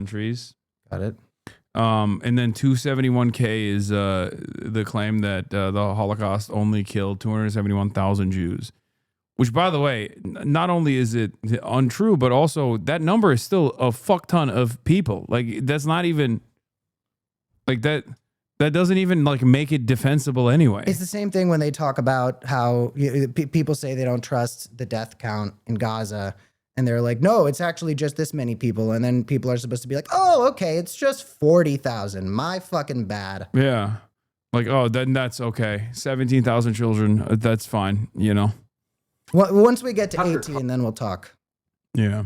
countries. Got it. And then 271K is the claim that the Holocaust only killed 271,000 Jews. Which, by the way, not only is it untrue, but also that number is still a fuck ton of people. Like, that's not even like that. That doesn't even like make it defensible anyway. It's the same thing when they talk about how people say they don't trust the death count in Gaza. And they're like, no, it's actually just this many people. And then people are supposed to be like, oh, okay, it's just 40,000. My fucking bad. Yeah. Like, oh, then that's okay. 17,000 children. That's fine. You know? Once we get to 18, then we'll talk. Yeah.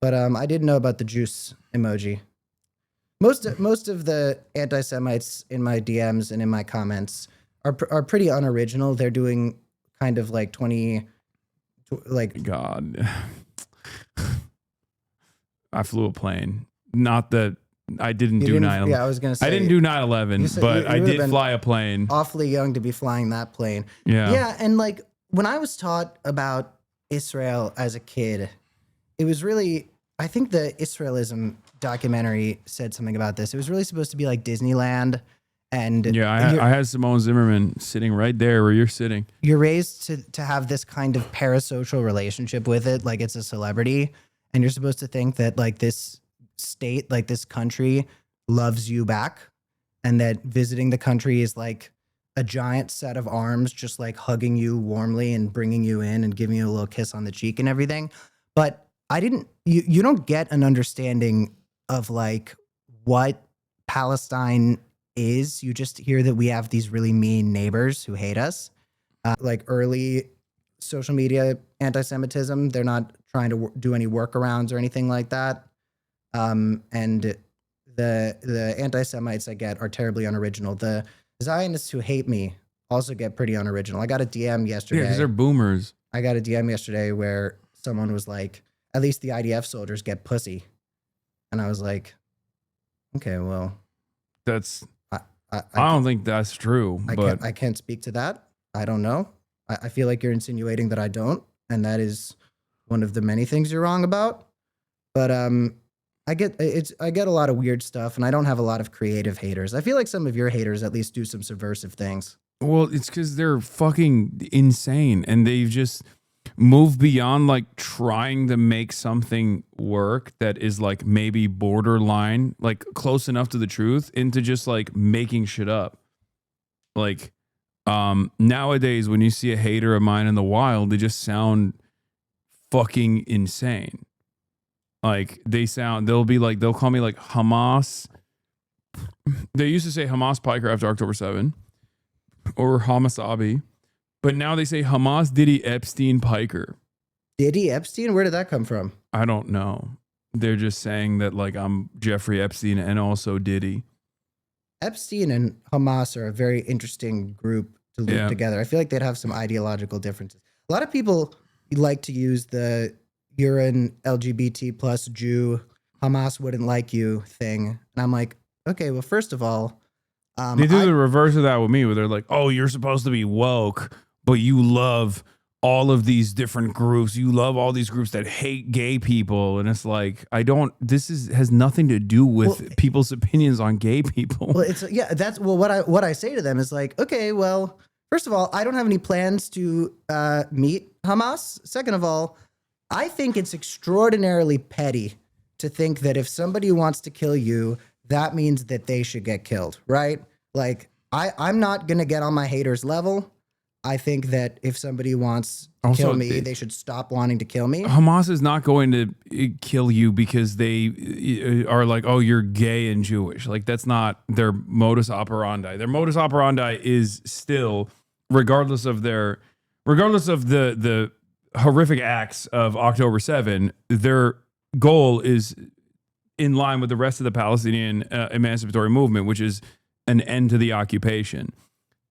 But I didn't know about the juice emoji. Most of the anti-Semites in my DMs and in my comments are pretty unoriginal. They're doing kind of like 20, like God. I flew a plane. Not that I didn't do 9/11. Yeah, I was gonna say I didn't do 9/11, but I did fly a plane. Awfully young to be flying that plane. Yeah. Yeah, and like when I was taught about Israel as a kid, it was really, I think the Israelism documentary said something about this. It was really supposed to be like Disneyland. And yeah, I had Simone Zimmerman sitting right there where you're sitting. You're raised to have this kind of parasocial relationship with it, like it's a celebrity. And you're supposed to think that like this state, like this country loves you back. And that visiting the country is like a giant set of arms, just like hugging you warmly and bringing you in and giving you a little kiss on the cheek and everything. But you don't get an understanding of like what Palestine is. You just hear that we have these really mean neighbors who hate us. Like early social media anti-Semitism, they're not trying to do any workarounds or anything like that. And the anti-Semites I get are terribly unoriginal. The Zionists who hate me also get pretty unoriginal. I got a DM yesterday. Yeah, because they're boomers. I got a DM yesterday where someone was like, at least the IDF soldiers get pussy. And I was like, okay, well. That's... I don't think that's true. I can't speak to that. I don't know. I feel like you're insinuating that I don't, and that is one of the many things you're wrong about. But I get a lot of weird stuff, and I don't have a lot of creative haters. I feel like some of your haters at least do some subversive things. Well, it's because they're fucking insane, and they've just moved beyond like trying to make something work that is like maybe borderline, like close enough to the truth, into just like making shit up. Like nowadays, when you see a hater of mine in the wild, they just sound fucking insane. Like they'll call me like Hamas. They used to say Hamas Piker after October 7 or Hamas Abi. But now they say Hamas Diddy Epstein Piker. Diddy Epstein? Where did that come from? I don't know. They're just saying that like I'm Jeffrey Epstein and also Diddy. Epstein and Hamas are a very interesting group to loop together. I feel like they'd have some ideological differences. A lot of people like to use the you're an LGBT plus Jew, Hamas wouldn't like you thing. And I'm like, okay, well, first of all, they do the reverse of that with me, where they're like, oh, you're supposed to be woke, but you love all of these different groups. You love all these groups that hate gay people. And it's like, has nothing to do with people's opinions on gay people. Well, what I say to them is like, okay, well, first of all, I don't have any plans to meet Hamas. Second of all, I think it's extraordinarily petty to think that if somebody wants to kill you, that means that they should get killed, right? Like, I'm not going to get on my haters' level. I think that if somebody wants to kill me, they should stop wanting to kill me. Hamas is not going to kill you because they are like, oh, you're gay and Jewish. Like, that's not their modus operandi. Their modus operandi is still, regardless of the horrific acts of October 7, their goal is in line with the rest of the Palestinian emancipatory movement, which is an end to the occupation.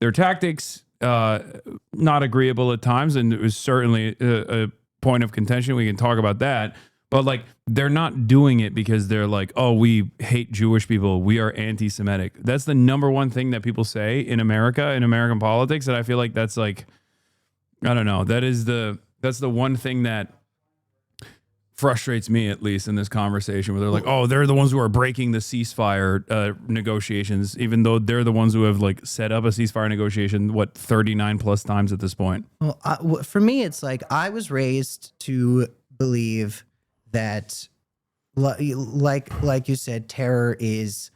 Their tactics, not agreeable at times, and it was certainly a point of contention. We can talk about that. But like, they're not doing it because they're like, oh, we hate Jewish people, we are anti-Semitic. That's the number one thing that people say in America, in American politics. And I feel like that's like, I don't know, that's the one thing that frustrates me, at least in this conversation, where they're like, oh, they're the ones who are breaking the ceasefire negotiations, even though they're the ones who have like set up a ceasefire negotiation, 39 plus times at this point. Well, for me, it's like I was raised to believe that, like you said, terror is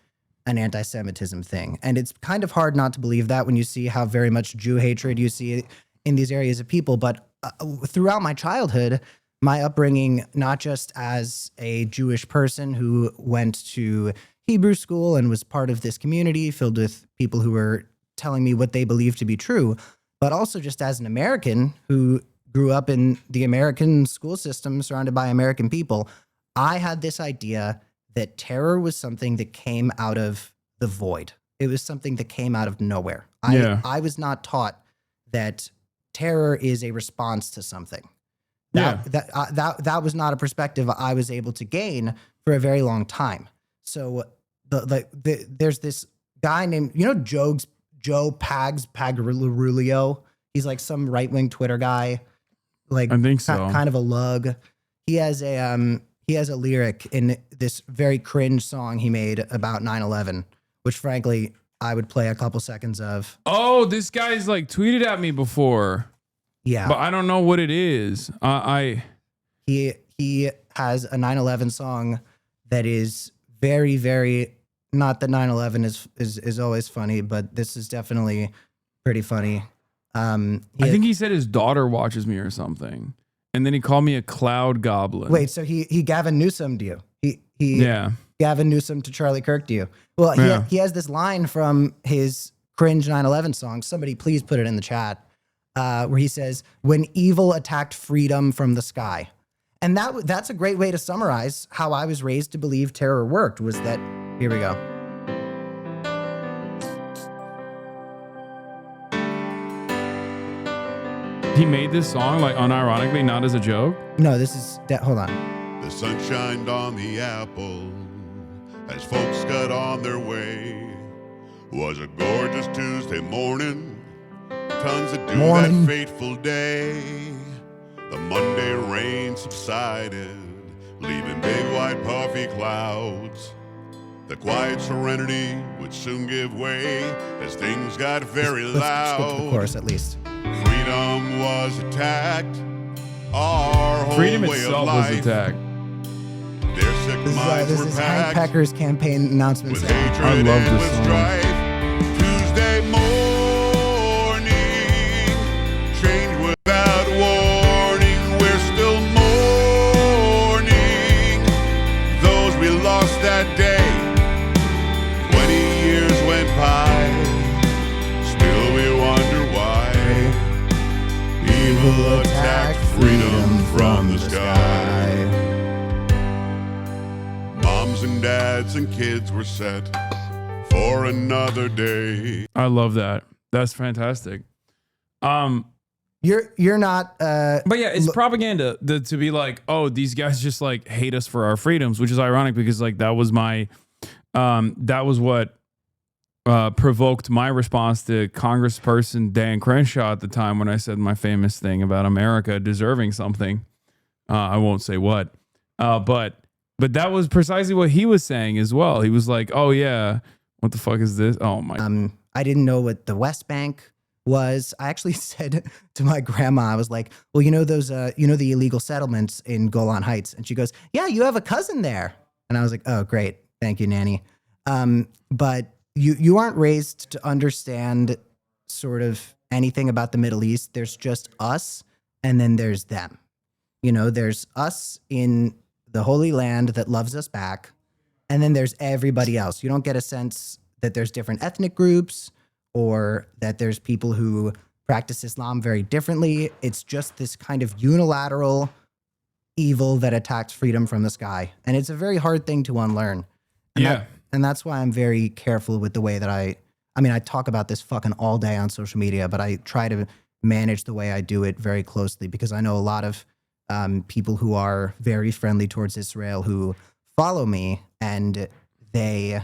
an anti-Semitism thing. And it's kind of hard not to believe that when you see how very much Jew hatred you see in these areas of people. But throughout my childhood, my upbringing, not just as a Jewish person who went to Hebrew school and was part of this community filled with people who were telling me what they believed to be true, but also just as an American who grew up in the American school system surrounded by American people, I had this idea that terror was something that came out of the void. It was something that came out of nowhere. I was not taught that terror is a response to something. That was not a perspective I was able to gain for a very long time. So there's this guy named, Joe Pagarulio. He's like some right-wing Twitter guy. Like, I think so. Kind of a lug. He has a lyric in this very cringe song he made about 9/11, which frankly I would play a couple seconds of. Oh, this guy's like tweeted at me before. Yeah, but I don't know what it is. He has a 9/11 song that is very, very, not that 9/11 is always funny, but this is definitely pretty funny. I think he said his daughter watches me or something, and then he called me a cloud goblin. Wait, so he Gavin Newsomed you? He yeah. Gavin Newsom to Charlie Kirk to you? Well, he has this line from his cringe 9/11 song. Somebody please put it in the chat. Where he says, "When evil attacked freedom from the sky," and that's a great way to summarize how I was raised to believe terror worked. Was that here we go. He made this song like unironically, not as a joke. No, this is hold on. The sun shined on the apple as folks got on their way. Was a gorgeous Tuesday morning. Tons to do that fateful day. The Monday rain subsided, leaving big white puffy clouds. The quiet serenity would soon give way as things got very loud. Let's skip to the chorus at least. Freedom was attacked. Our whole Freedom way itself of life was attacked. Their sick minds This were is Hank packed Pecker's campaign announcement. with song. hatred I love and this with song. strife. Tuesday morning, change without warning. We're still mourning those we lost that day. 20 years went by, still we wonder why. Evil attacked freedom from the sky. Moms and dads and kids were set for another day. I love that. That's fantastic. You're not. But yeah, it's propaganda to be like, oh, these guys just like hate us for our freedoms, which is ironic because like that was what provoked my response to Congressperson Dan Crenshaw at the time when I said my famous thing about America deserving something. I won't say what, but that was precisely what he was saying as well. He was like, oh yeah, what the fuck is this? Oh my. I didn't know what the West Bank was. I actually said to my grandma, I was like, well, those, the illegal settlements in Golan Heights. And she goes, yeah, you have a cousin there. And I was like, oh, great. Thank you, Nanny. But you aren't raised to understand sort of anything about the Middle East. There's just us, and then there's them. There's us in the Holy Land that loves us back, and then there's everybody else. You don't get a sense that there's different ethnic groups or that there's people who practice Islam very differently. It's just this kind of unilateral evil that attacks freedom from the sky. And it's a very hard thing to unlearn. And that's why I'm very careful with the way that I talk about this fucking all day on social media, but I try to manage the way I do it very closely because I know a lot of people who are very friendly towards Israel who follow me and they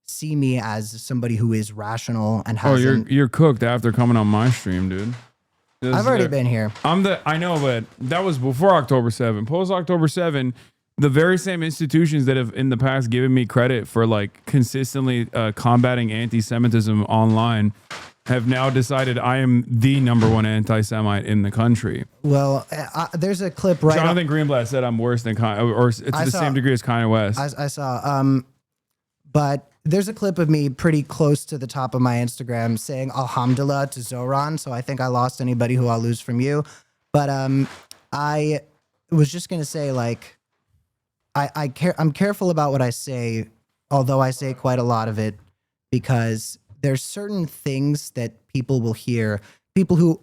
see me as somebody who is rational and has. Oh, you're cooked after coming on my stream, dude. I've already been here. I know, but that was before October 7. Post October 7, the very same institutions that have in the past given me credit for like consistently combating anti-Semitism online have now decided I am the number one anti-Semite in the country. Well, there's a clip right. Jonathan Greenblatt said I'm worse than or to the same degree as Kanye West. I saw. But there's a clip of me pretty close to the top of my Instagram saying Alhamdulillah to Zoran. So I think I lost anybody who I'll lose from you. But I was just gonna say, like, I'm careful about what I say, although I say quite a lot of it, because there's certain things that people will hear. People who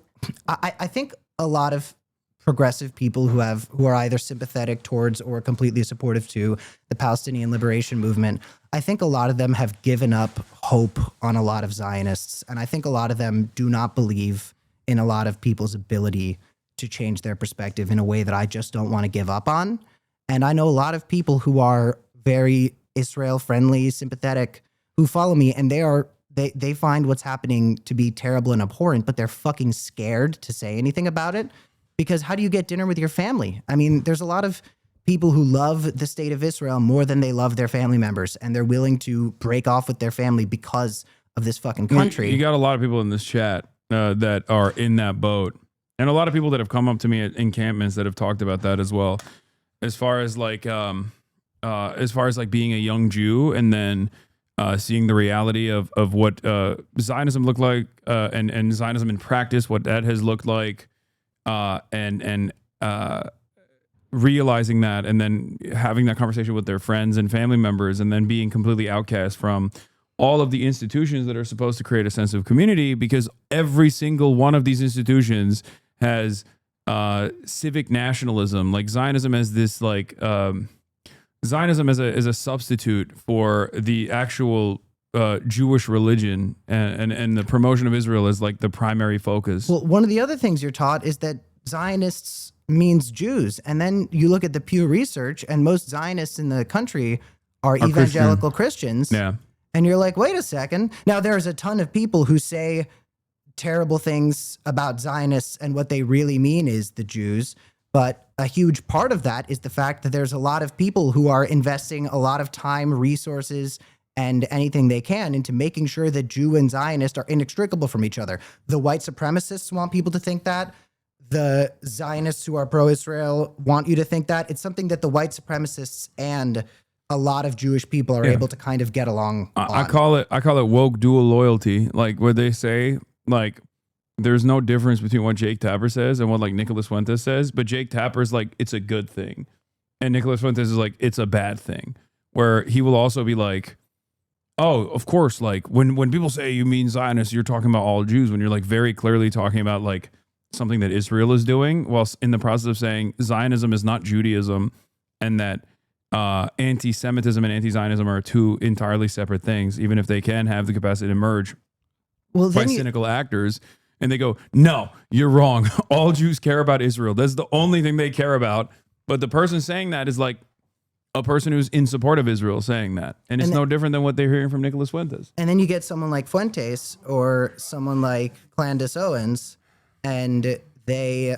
I think a lot of progressive people who are either sympathetic towards or completely supportive to the Palestinian liberation movement, I think a lot of them have given up hope on a lot of Zionists. And I think a lot of them do not believe in a lot of people's ability to change their perspective in a way that I just don't want to give up on. And I know a lot of people who are very Israel friendly, sympathetic, who follow me, and they find what's happening to be terrible and abhorrent, but they're fucking scared to say anything about it. Because how do you get dinner with your family? I mean, there's a lot of people who love the state of Israel more than they love their family members, and they're willing to break off with their family because of this fucking country. You got a lot of people in this chat that are in that boat, and a lot of people that have come up to me at encampments that have talked about that as well. As far as like being a young Jew and then seeing the reality of what Zionism looked like and Zionism in practice, what that has looked like. And realizing that, and then having that conversation with their friends and family members, and then being completely outcast from all of the institutions that are supposed to create a sense of community, because every single one of these institutions has civic nationalism, like Zionism as this like Zionism as a substitute for the actual Jewish religion and the promotion of Israel as like the primary focus. Well, one of the other things you're taught is that Zionists means Jews. And then you look at the Pew Research, and most Zionists in the country are evangelical Christians. Yeah. And you're like, wait a second. Now, there's a ton of people who say terrible things about Zionists, and what they really mean is the Jews. But a huge part of that is the fact that there's a lot of people who are investing a lot of time, resources, and anything they can into making sure that Jew and Zionist are inextricable from each other. The white supremacists want people to think that. The Zionists who are pro-Israel want you to think that. It's something that the white supremacists and a lot of Jewish people are able to kind of get along on. I call it woke dual loyalty. Like where they say, like, there's no difference between what Jake Tapper says and what like Nicholas Fuentes says, but Jake Tapper's like, it's a good thing. And Nicholas Fuentes is like, it's a bad thing. Where he will also be like, oh, of course, like when people say you mean Zionists, you're talking about all Jews, when you're like very clearly talking about like something that Israel is doing, whilst in the process of saying Zionism is not Judaism, and that anti-Semitism and anti-Zionism are two entirely separate things, even if they can have the capacity to merge by cynical actors. And they go, no, you're wrong. All Jews care about Israel. That's the only thing they care about. But the person saying that is like a person who's in support of Israel saying that. And it's no different than what they're hearing from Nicholas Fuentes. And then you get someone like Fuentes or someone like Clandis Owens, and they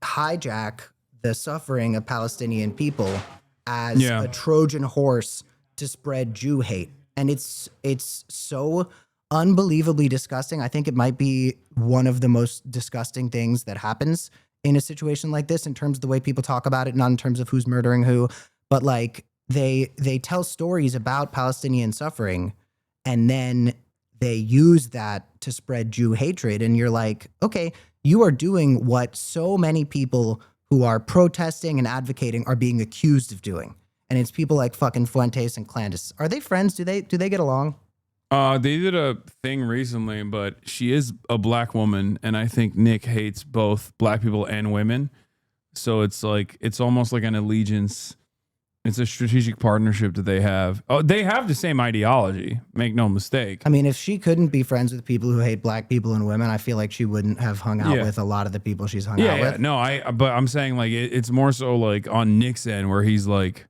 hijack the suffering of Palestinian people as a Trojan horse to spread Jew hate. And it's so unbelievably disgusting. I think it might be one of the most disgusting things that happens in a situation like this in terms of the way people talk about it, not in terms of who's murdering who, but like they tell stories about Palestinian suffering, and then they use that to spread Jew hatred. And you're like, okay, you are doing what so many people who are protesting and advocating are being accused of doing. And it's people like fucking Fuentes and Clandis. Are they friends? Do they get along? They did a thing recently, but she is a black woman, and I think Nick hates both black people and women. So it's like, it's almost like an allegiance. It's a strategic partnership that they have. Oh, they have the same ideology, make no mistake. I mean, if she couldn't be friends with people who hate black people and women, I feel like she wouldn't have hung out with a lot of the people she's hung out with. No, but I'm saying like it's more so like on Nick's end, where he's like,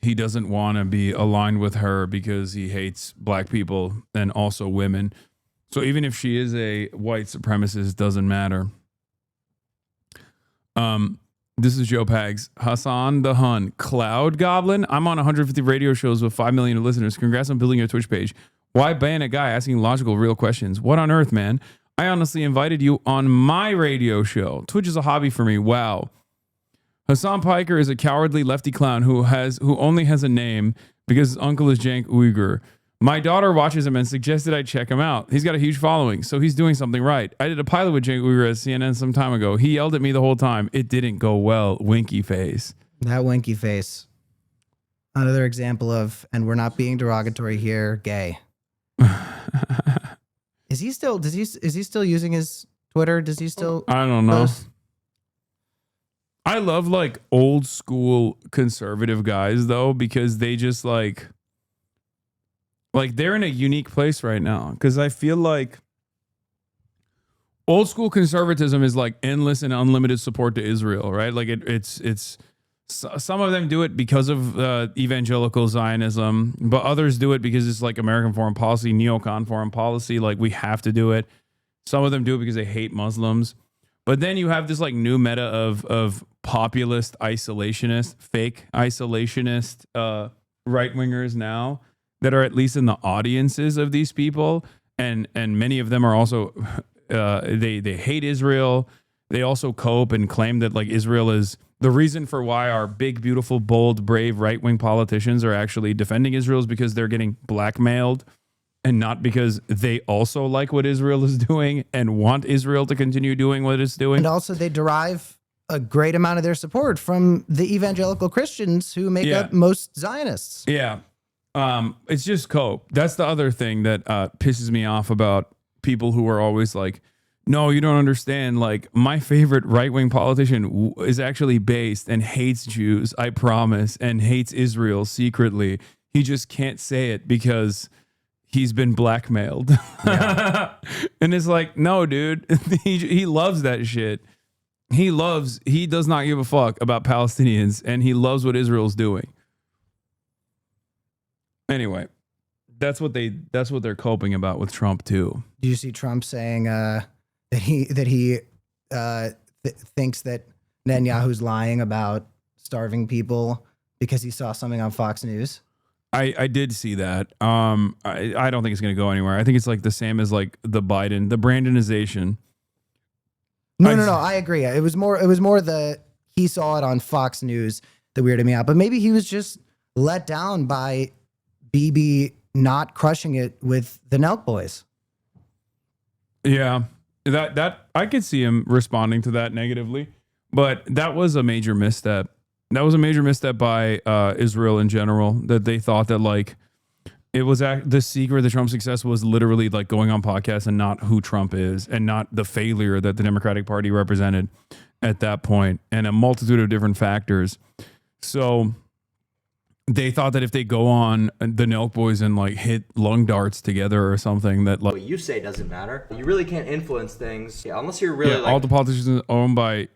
he doesn't want to be aligned with her because he hates black people and also women. So even if she is a white supremacist, it doesn't matter. This is Joe Pags. Hasan the Hun. Cloud Goblin. I'm on 150 radio shows with 5 million listeners. Congrats on building your Twitch page. Why ban a guy asking logical, real questions? What on earth, man? I honestly invited you on my radio show. Twitch is a hobby for me. Wow. Hasan Piker is a cowardly lefty clown who only has a name because his uncle is Cenk Uygur. My daughter watches him and suggested I check him out. He's got a huge following, so he's doing something right. I did a pilot with Cenk Uygur at CNN some time ago. He yelled at me the whole time. It didn't go well. Winky face. That winky face. Another example of, and we're not being derogatory here, gay. Is he still using his Twitter? Does he still I don't know. post? I love like old school conservative guys though, because they just like they're in a unique place right now. Because I feel like old school conservatism is like endless and unlimited support to Israel, right? Like it's some of them do it because of evangelical Zionism, but others do it because it's like American foreign policy, neocon foreign policy. Like we have to do it. Some of them do it because they hate Muslims. But then you have this like new meta of populist isolationist, fake isolationist right wingers now that are at least in the audiences of these people, and many of them are also they hate Israel. They also cope and claim that like Israel is the reason for why our big, beautiful, bold, brave right wing politicians are actually defending Israel is because they're getting blackmailed. And not because they also like what Israel is doing and want Israel to continue doing what it's doing. And also they derive a great amount of their support from the evangelical Christians who make up most Zionists. Yeah. It's just cope. That's the other thing that pisses me off about people who are always like, no, you don't understand. Like my favorite right-wing politician is actually based and hates Jews, I promise, and hates Israel secretly. He just can't say it because he's been blackmailed. Yeah. And it's like, no, dude, he loves that shit. He does not give a fuck about Palestinians, and he loves what Israel's doing. Anyway, that's what they're coping about with Trump too. Do you see Trump saying that he thinks that Netanyahu's lying about starving people because he saw something on Fox News? I did see that. I don't think it's going to go anywhere. I think it's like the same as like the Brandonization. No. I agree. It was more he saw it on Fox News that weirded me out. But maybe he was just let down by Bibi not crushing it with the Nelk boys. Yeah, that I could see him responding to that negatively, but that was a major misstep. That was a major misstep by Israel in general, that they thought that like it was the secret of the Trump success was literally like going on podcasts and not who Trump is and not the failure that the Democratic Party represented at that point, and a multitude of different factors. So they thought that if they go on the Nelk Boys and like hit lung darts together or something, that like what you say doesn't matter. You really can't influence things unless you're really like all the politicians are owned by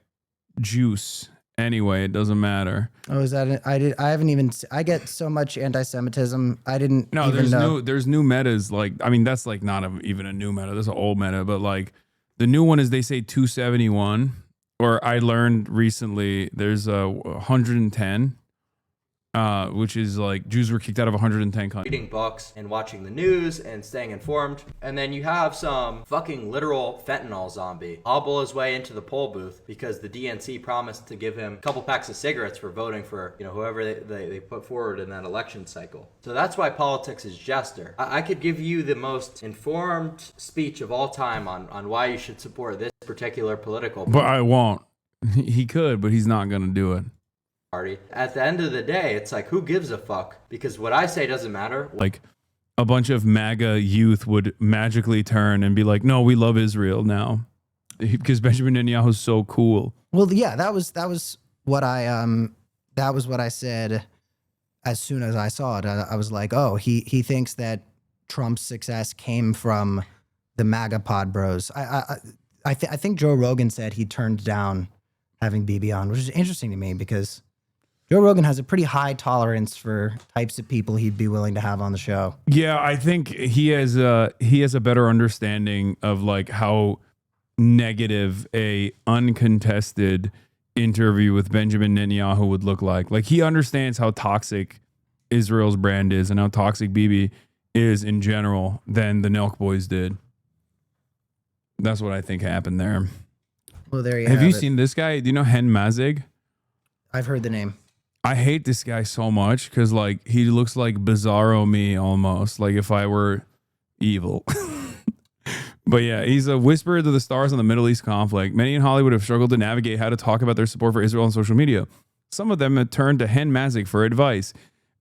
juice. Anyway, it doesn't matter. Oh, is that it? I haven't even. I get so much anti-Semitism. I didn't. No, even there's new metas. Like, I mean, that's like not even a new meta. That's an old meta. But like, the new one is they say 271. Or I learned recently there's 110. Which is like Jews were kicked out of 110 countries. Reading books and watching the news and staying informed. And then you have some fucking literal fentanyl zombie hobble his way into the poll booth because the DNC promised to give him a couple packs of cigarettes for voting for, whoever they put forward in that election cycle. So that's why politics is jester. I could give you the most informed speech of all time on why you should support this particular political But I won't. He could, but he's not going to do it. Party. At the end of the day, it's like, who gives a fuck? Because what I say doesn't matter. Like a bunch of MAGA youth would magically turn and be like, no, we love Israel now because Benjamin Netanyahu is so cool. Well, yeah, that was what I said as soon as I saw it. I was like, oh, he thinks that Trump's success came from the MAGA pod bros. I think Joe Rogan said he turned down having Bibi on, which is interesting to me because Joe Rogan has a pretty high tolerance for types of people he'd be willing to have on the show. Yeah, I think he has a better understanding of like how negative a uncontested interview with Benjamin Netanyahu would look like. Like, he understands how toxic Israel's brand is and how toxic Bibi is in general than the Nelk Boys did. That's what I think happened there. Well, there you have have you it. seen this guy? Do you know Hen Mazig? I've heard the name. I hate this guy so much because, like, he looks like Bizarro me almost. Like, if I were evil. But yeah, he's a whisperer to the stars on the Middle East conflict. Many in Hollywood have struggled to navigate how to talk about their support for Israel on social media. Some of them have turned to Hen Mazig for advice.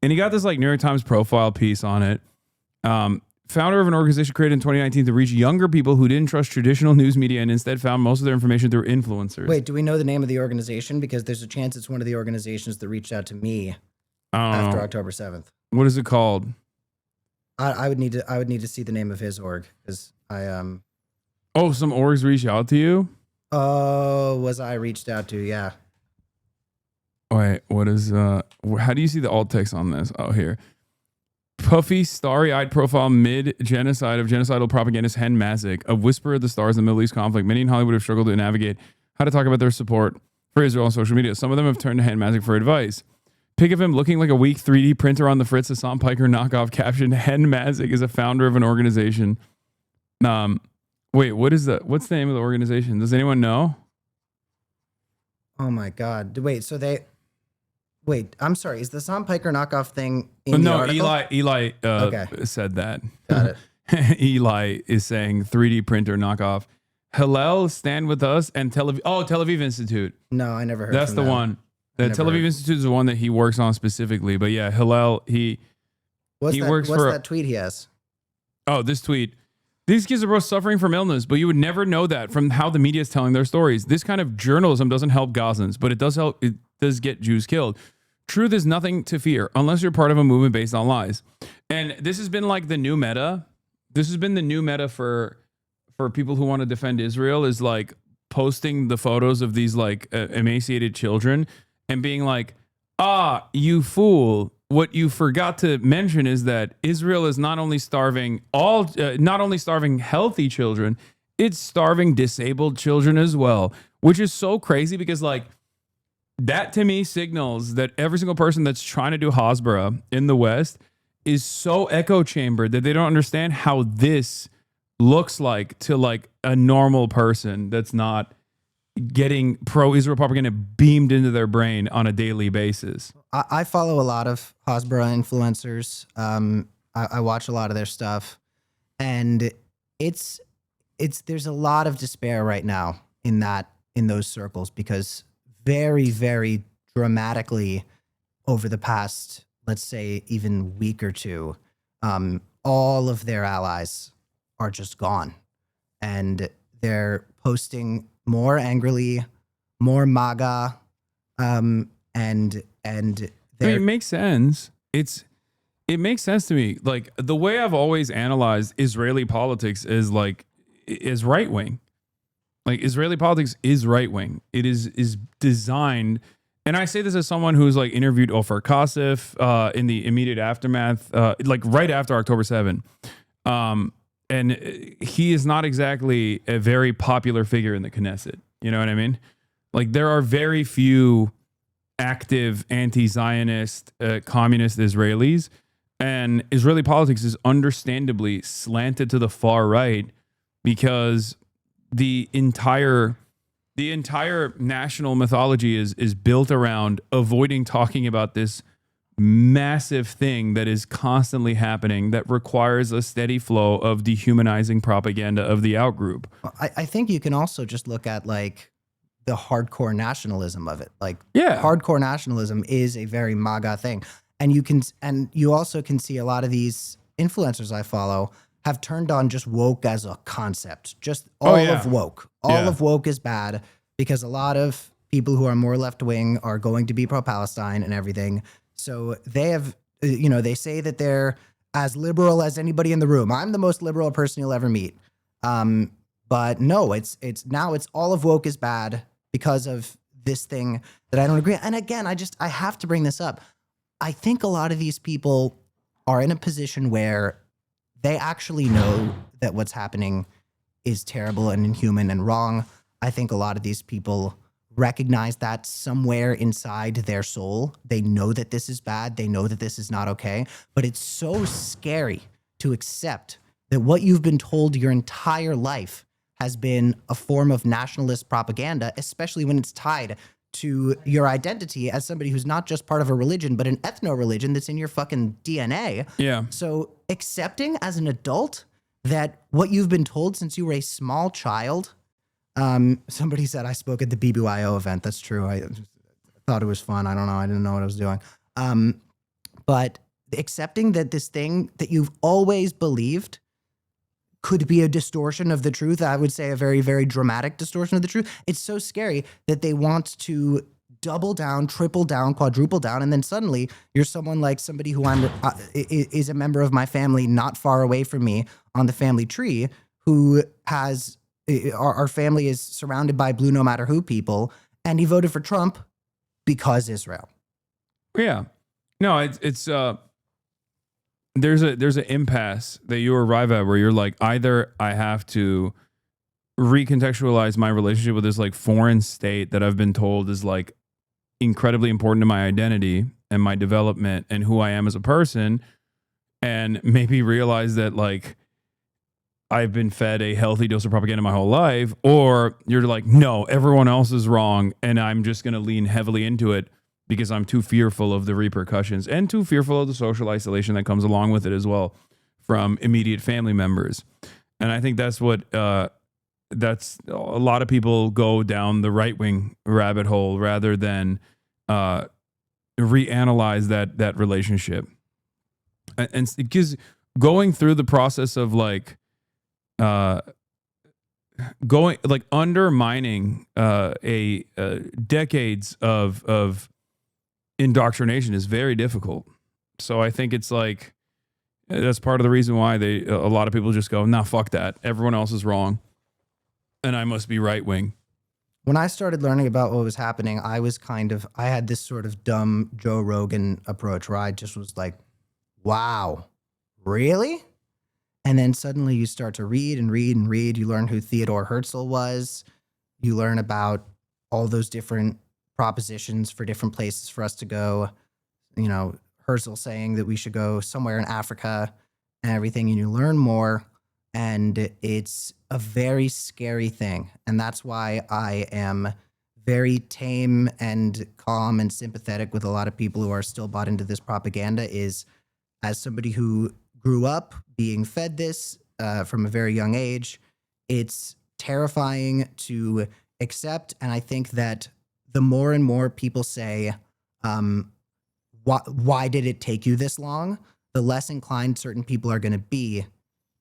And he got this like New York Times profile piece on it. Founder of an organization created in 2019 to reach younger people who didn't trust traditional news media and instead found most of their information through influencers. Wait, do we know the name of the organization? Because there's a chance it's one of the organizations that reached out to me after October 7th. What is it called? I would need to see the name of his org because Oh, some orgs reach out to you? was I reached out to? Yeah. Wait, what is how do you see the alt text on this? Oh, here. Puffy, starry-eyed profile mid-genocide of genocidal propagandist Hen Mazig, a whisperer of the stars in the Middle East conflict. Many in Hollywood have struggled to navigate how to talk about their support for Israel on social media. Some of them have turned to Hen Mazig for advice. Pic of him looking like a weak 3D printer on the Fritz Hasan Piker knockoff captioned, Hen Mazig is a founder of an organization. Wait, what's the name of the organization? Does anyone know? Oh my God. Wait, I'm sorry. Is the Sam Piker knockoff thing in the article? Eli Okay. said that. Got it. Eli is saying 3D printer knockoff. Hillel, stand with us, and Tel Aviv Institute. No, I never heard. That's from the them. one. The Tel Aviv heard. Institute is the one that he works on specifically. But yeah, Hillel, What's that tweet he has? Oh, this tweet. These kids are both suffering from illness, but you would never know that from how the media is telling their stories. This kind of journalism doesn't help Gazans, but it does get Jews killed. Truth is nothing to fear unless you're part of a movement based on lies. And this has been like the new meta. This has been the new meta for people who want to defend Israel, is like posting the photos of these like emaciated children and being like, you fool. What you forgot to mention is that Israel is not only starving healthy children, it's starving disabled children as well, which is so crazy because like that to me signals that every single person that's trying to do Hasbara in the West is so echo chambered that they don't understand how this looks like to like a normal person that's not getting pro-Israel propaganda beamed into their brain on a daily basis. I follow a lot of Hasbara influencers. I watch a lot of their stuff, and there's a lot of despair right now in those circles because very, very dramatically over the past, let's say, even week or two, all of their allies are just gone, and they're posting more angrily, more MAGA, and it makes sense. It makes sense to me. Like the way I've always analyzed Israeli politics is right wing. Like Israeli politics is right wing. It is designed, and I say this as someone who's like interviewed Ofer Kasif in the immediate aftermath, like right after October 7. And he is not exactly a very popular figure in the Knesset. You know what I mean? Like there are very few active anti-Zionist, communist Israelis, and Israeli politics is understandably slanted to the far right because the entire national mythology is built around avoiding talking about this massive thing that is constantly happening that requires a steady flow of dehumanizing propaganda of the outgroup. I think you can also just look at like the hardcore nationalism of it. Like hardcore nationalism is a very MAGA thing. And you also can see a lot of these influencers I follow have turned on just woke as a concept. Just all of woke. All of woke is bad because a lot of people who are more left wing are going to be pro-Palestine and everything. So they have, they say that they're as liberal as anybody in the room. I'm the most liberal person you'll ever meet. But no, it's all of woke is bad because of this thing that I don't agree. And again, I have to bring this up. I think a lot of these people are in a position where they actually know that what's happening is terrible and inhuman and wrong. I think a lot of these people recognize that somewhere inside their soul, they know that this is bad. They know that this is not okay. But it's so scary to accept that what you've been told your entire life has been a form of nationalist propaganda, especially when it's tied to your identity as somebody who's not just part of a religion, but an ethno-religion that's in your fucking DNA. Yeah. So accepting as an adult that what you've been told since you were a small child. Somebody said I spoke at the BBYO event. That's true. I thought it was fun. I don't know. I didn't know what I was doing. But accepting that this thing that you've always believed could be a distortion of the truth, I would say a very, very dramatic distortion of the truth. It's so scary that they want to double down, triple down, quadruple down, and then suddenly you're someone like somebody who is a member of my family not far away from me on the family tree, who has our family is surrounded by blue no matter who people, and he voted for Trump because Israel. Yeah. No, it's there's an impasse that you arrive at where you're like, either I have to recontextualize my relationship with this like foreign state that I've been told is like incredibly important to my identity and my development and who I am as a person, and maybe realize that like I've been fed a healthy dose of propaganda my whole life, or you're like, no, everyone else is wrong and I'm just going to lean heavily into it because I'm too fearful of the repercussions and too fearful of the social isolation that comes along with it as well from immediate family members. And I think that's what that's a lot of people go down the right-wing rabbit hole rather than reanalyze that relationship. And because going through the process of like going like undermining a decades of indoctrination is very difficult. So I think it's like that's part of the reason why a lot of people just go, nah, fuck that. Everyone else is wrong, and I must be right wing. When I started learning about what was happening, I had this sort of dumb Joe Rogan approach where I just was like, wow, really? And then suddenly you start to read and read and read. You learn who Theodore Herzl was. You learn about all those different propositions for different places for us to go. You know, Herzl saying that we should go somewhere in Africa and everything. And you learn more. And it's a very scary thing. And that's why I am very tame and calm and sympathetic with a lot of people who are still bought into this propaganda, is as somebody who grew up being fed this from a very young age, it's terrifying to accept. And I think that the more and more people say, why did it take you this long? The less inclined certain people are going to be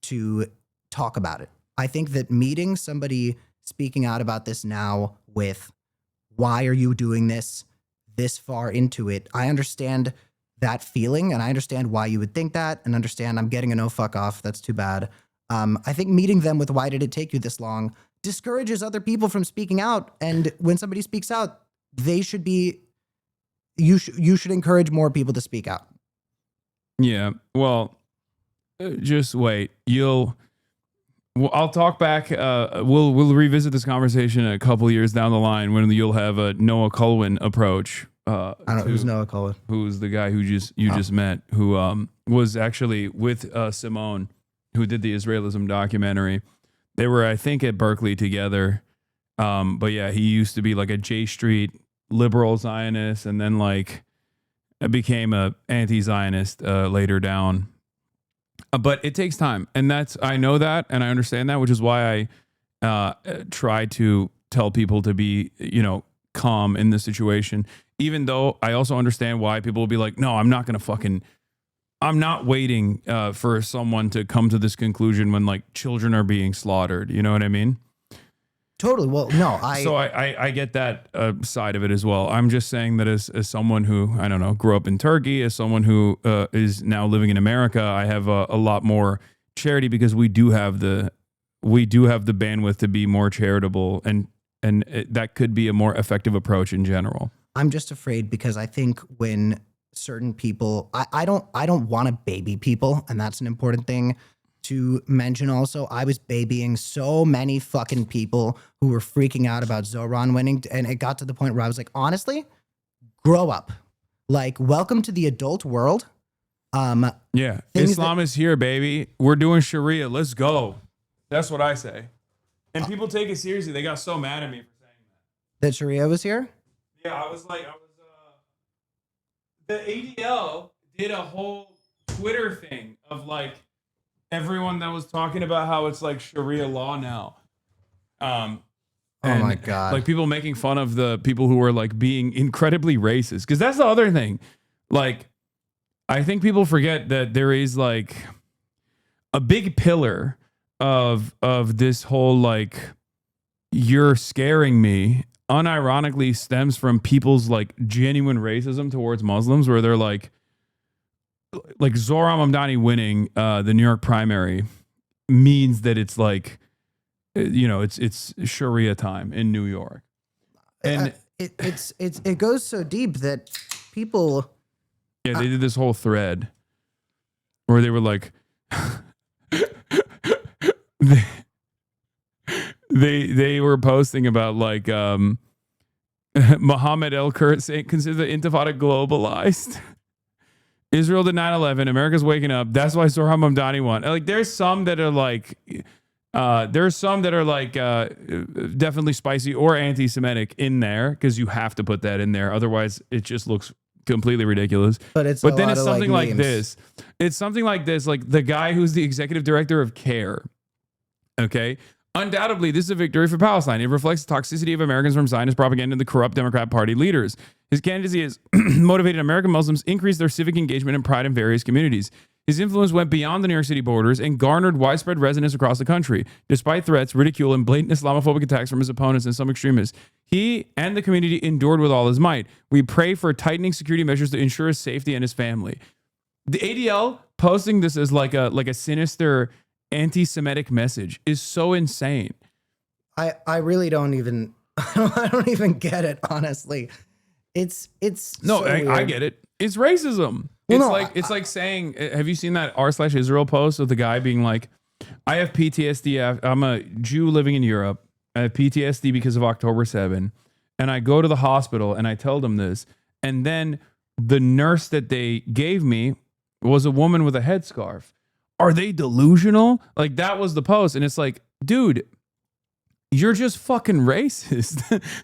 to talk about it. I think that meeting somebody speaking out about this now with, why are you doing this far into it? I understand that feeling, and I understand why you would think that, and understand I'm getting a no fuck off. That's too bad. I think meeting them with why did it take you this long discourages other people from speaking out. And when somebody speaks out, you should encourage more people to speak out. Yeah. Well, just wait. I'll talk back. We'll revisit this conversation a couple years down the line when you'll have a Noah Culwin approach. I don't know who's Noah Culwin. Who's the guy who just met, who was actually with Simone, who did the Israelism documentary. They were, I think, at Berkeley together. But yeah, he used to be like a J Street liberal Zionist, and then like became a anti-Zionist later down. But it takes time, and I know that, and I understand that, which is why I try to tell people to be, calm in this situation. Even though I also understand why people will be like, no, I'm not waiting for someone to come to this conclusion when like children are being slaughtered. You know what I mean? Totally. Well, no, So I get that side of it as well. I'm just saying that as someone who, I don't know, grew up in Turkey, as someone who is now living in America, I have a lot more charity because we do have the bandwidth to be more charitable, and that could be a more effective approach in general. I'm just afraid because I think when certain people, I don't want to baby people, and that's an important thing to mention also, I was babying so many fucking people who were freaking out about Zoran winning. And it got to the point where I was like, honestly, grow up. Like, welcome to the adult world. Yeah. Islam is here, baby. We're doing Sharia. Let's go. That's what I say. And people take it seriously. They got so mad at me for saying that. That Sharia was here? Yeah, the ADL did a whole Twitter thing of like everyone that was talking about how it's like Sharia law now. Oh my God. Like people making fun of the people who were like being incredibly racist. Because that's the other thing. Like, I think people forget that there is like a big pillar of this whole like you're scaring me unironically stems from people's like genuine racism towards Muslims, where they're like Zohran Mamdani winning the New York primary means that it's like, you know, it's Sharia time in New York. And it goes so deep that people. Yeah, they did this whole thread where they were like, they were posting about like Mohammed El-Kurt saying, consider the Intifada globalized. Israel did 9/11. America's waking up. That's why Zohran Mamdani won. Like, there's some that are like, definitely spicy or anti-Semitic in there because you have to put that in there. Otherwise, it just looks completely ridiculous. But then it's something like this. It's something like this, like the guy who's the executive director of CARE. Okay. Undoubtedly, this is a victory for Palestine. It reflects the toxicity of Americans from Zionist propaganda and the corrupt Democrat Party leaders. His candidacy has motivated American Muslims, increased their civic engagement and pride in various communities. His influence went beyond the New York City borders and garnered widespread resonance across the country. Despite threats, ridicule, and blatant Islamophobic attacks from his opponents and some extremists, he and the community endured with all his might. We pray for tightening security measures to ensure his safety and his family. The ADL posting this as like a sinister anti-Semitic message is so insane. I really don't even I don't even get it, honestly. It's no, so I get it. It's racism. Well, It's like saying, have you seen that r/Israel post of the guy being like, I have PTSD. I'm a Jew living in Europe. I have PTSD because of October 7. And I go to the hospital and I tell them this. And then the nurse that they gave me was a woman with a headscarf. Are they delusional? Like, that was the post. And it's like, dude, you're just fucking racist.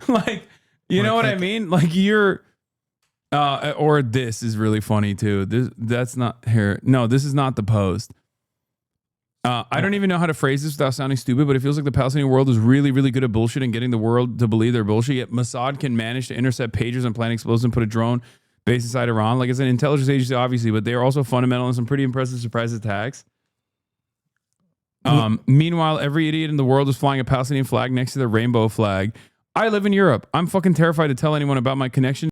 Like, you know what I mean? Like, you're, or this is really funny too. That's not here. No, this is not the post. I don't even know how to phrase this without sounding stupid, but it feels like the Palestinian world is really, really good at bullshit and getting the world to believe they're bullshit. Yet Mossad can manage to intercept pagers and plant explosives and put a drone based inside Iran. Like, it's an intelligence agency, obviously, but they are also fundamental in some pretty impressive surprise attacks. Meanwhile, every idiot in the world is flying a Palestinian flag next to the rainbow flag. I live in Europe. I'm fucking terrified to tell anyone about my connection